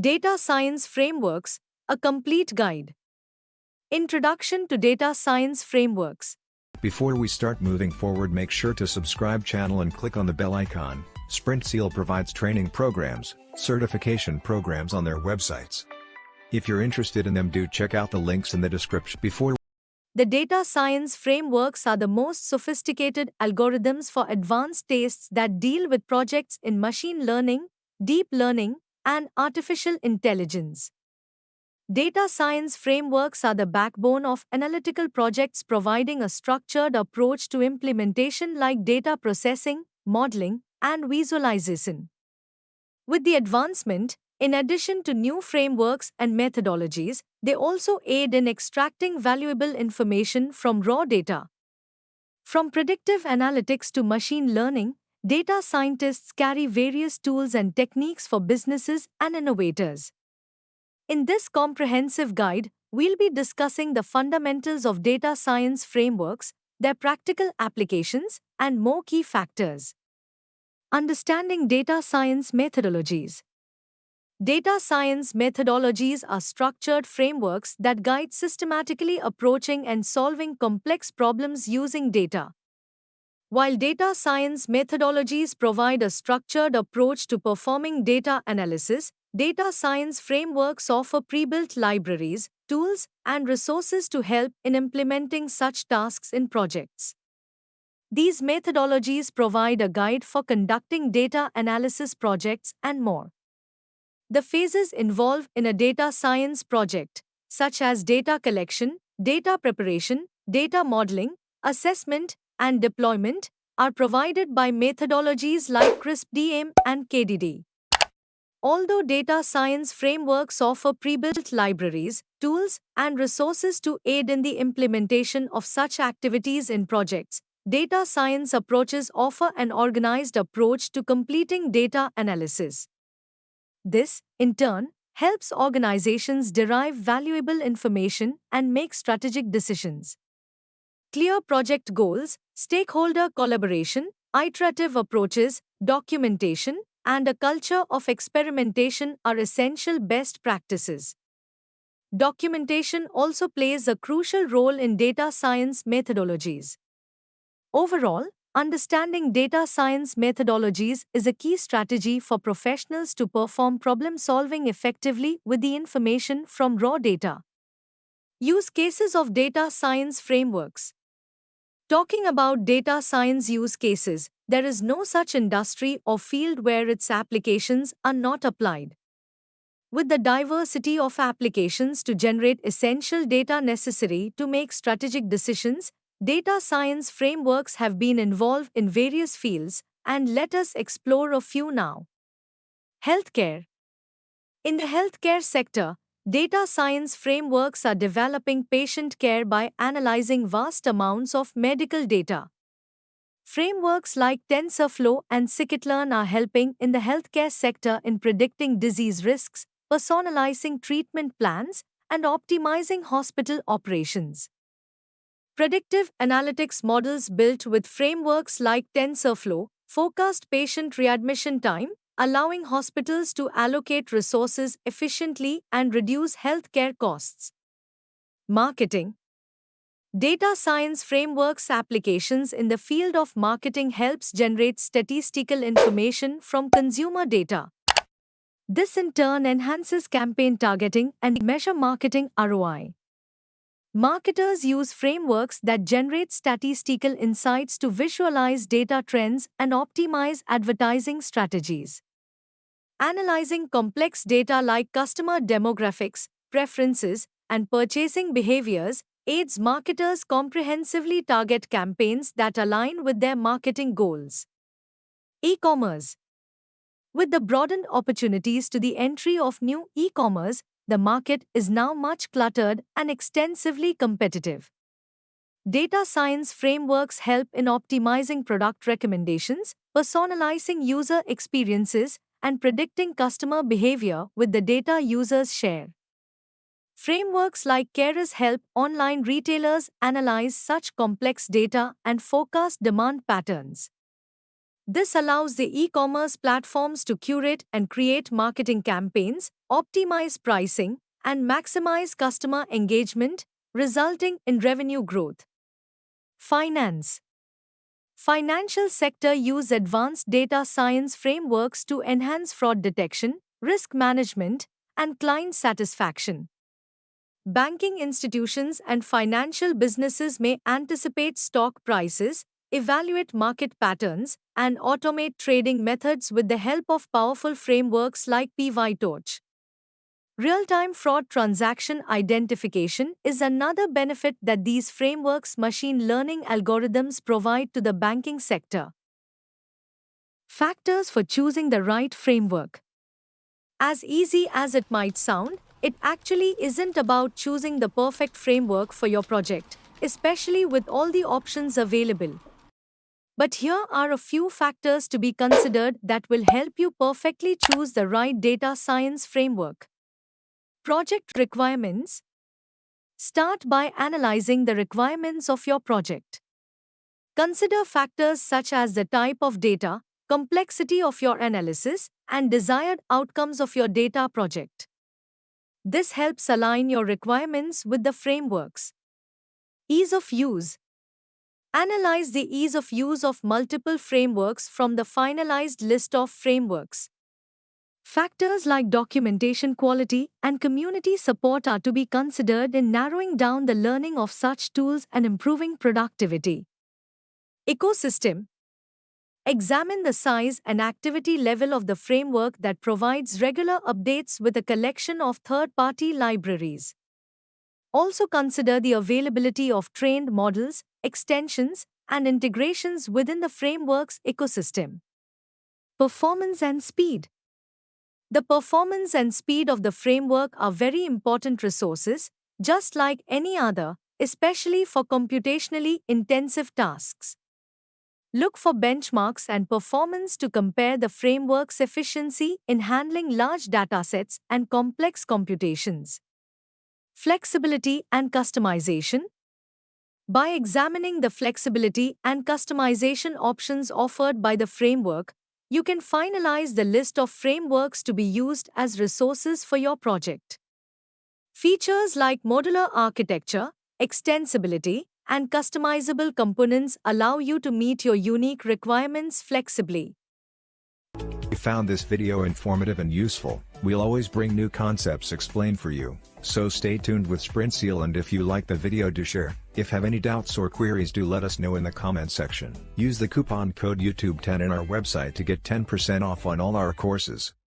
Data Science Frameworks, a complete guide. Introduction to Data Science Frameworks. Before we start moving forward, make sure to subscribe channel and click on the bell icon. SprintSeal provides training programs, certification programs on their websites. If you're interested in them, do check out the links in the description. The data science frameworks are the most sophisticated algorithms for advanced tasks that deal with projects in machine learning, deep learning, and artificial intelligence. Data science frameworks are the backbone of analytical projects, providing a structured approach to implementation like data processing, modeling, and visualization. With the advancement, in addition to new frameworks and methodologies, they also aid in extracting valuable information from raw data. From predictive analytics to machine learning, data scientists carry various tools and techniques for businesses and innovators. In this comprehensive guide, we'll be discussing the fundamentals of data science frameworks, their practical applications, and more key factors. Understanding data science methodologies. Data science methodologies are structured frameworks that guide systematically approaching and solving complex problems using data. While data science methodologies provide a structured approach to performing data analysis, data science frameworks offer pre-built libraries, tools, and resources to help in implementing such tasks in projects. These methodologies provide a guide for conducting data analysis projects and more. The phases involved in a data science project, such as data collection, data preparation, data modeling, assessment, and deployment, are provided by methodologies like CRISP-DM and KDD. Although data science frameworks offer pre-built libraries, tools, and resources to aid in the implementation of such activities in projects, data science approaches offer an organized approach to completing data analysis. This, in turn, helps organizations derive valuable information and make strategic decisions. Clear project goals, stakeholder collaboration, iterative approaches, documentation, and a culture of experimentation are essential best practices. Documentation also plays a crucial role in data science methodologies. Overall, understanding data science methodologies is a key strategy for professionals to perform problem solving effectively with the information from raw data. Use cases of data science frameworks. Talking about data science use cases, there is no such industry or field where its applications are not applied. With the diversity of applications to generate essential data necessary to make strategic decisions, data science frameworks have been involved in various fields, and let us explore a few now. Healthcare. In the healthcare sector, data science frameworks are developing patient care by analyzing vast amounts of medical data. Frameworks like TensorFlow and Scikit-learn are helping in the healthcare sector in predicting disease risks, personalizing treatment plans, and optimizing hospital operations. Predictive analytics models built with frameworks like TensorFlow forecast patient readmission time, allowing hospitals to allocate resources efficiently and reduce healthcare costs. Marketing. Data science frameworks applications in the field of marketing helps generate statistical information from consumer data. This in turn enhances campaign targeting and measure marketing ROI. Marketers use frameworks that generate statistical insights to visualize data trends and optimize advertising strategies. Analyzing complex data like customer demographics, preferences, and purchasing behaviors aids marketers comprehensively target campaigns that align with their marketing goals. E-commerce. With the broadened opportunities to the entry of new e-commerce, the market is now much cluttered and extensively competitive. Data science frameworks help in optimizing product recommendations, personalizing user experiences, and predicting customer behavior with the data users share. Frameworks like Keras help online retailers analyze such complex data and forecast demand patterns. This allows the e-commerce platforms to curate and create marketing campaigns, optimize pricing, and maximize customer engagement, resulting in revenue growth. Finance. Financial sector use advanced data science frameworks to enhance fraud detection, risk management, and client satisfaction. Banking institutions and financial businesses may anticipate stock prices, evaluate market patterns, and automate trading methods with the help of powerful frameworks like PyTorch. Real-time fraud transaction identification is another benefit that these frameworks' machine learning algorithms provide to the banking sector. Factors for choosing the right framework. As easy as it might sound, it actually isn't about choosing the perfect framework for your project, especially with all the options available. But here are a few factors to be considered that will help you perfectly choose the right data science framework. Project requirements. Start by analyzing the requirements of your project. Consider factors such as the type of data, complexity of your analysis, and desired outcomes of your data project. This helps align your requirements with the frameworks. Ease of use. Analyze the ease of use of multiple frameworks from the finalized list of frameworks. Factors like documentation quality and community support are to be considered in narrowing down the learning of such tools and improving productivity. Ecosystem. Examine the size and activity level of the framework that provides regular updates with a collection of third-party libraries. Also consider the availability of trained models, extensions, and integrations within the framework's ecosystem. Performance and speed. The performance and speed of the framework are very important resources, just like any other, especially for computationally intensive tasks. Look for benchmarks and performance to compare the framework's efficiency in handling large datasets and complex computations. Flexibility and customization. By examining the flexibility and customization options offered by the framework, you can finalize the list of frameworks to be used as resources for your project. Features like modular architecture, extensibility, and customizable components allow you to meet your unique requirements flexibly. If you found this video informative and useful, we'll always bring new concepts explained for you, so stay tuned with SprintSeal, and if you like the video, do share. If have any doubts or queries, do let us know in the comment section. Use the coupon code YouTube10 in our website to get 10% off on all our courses.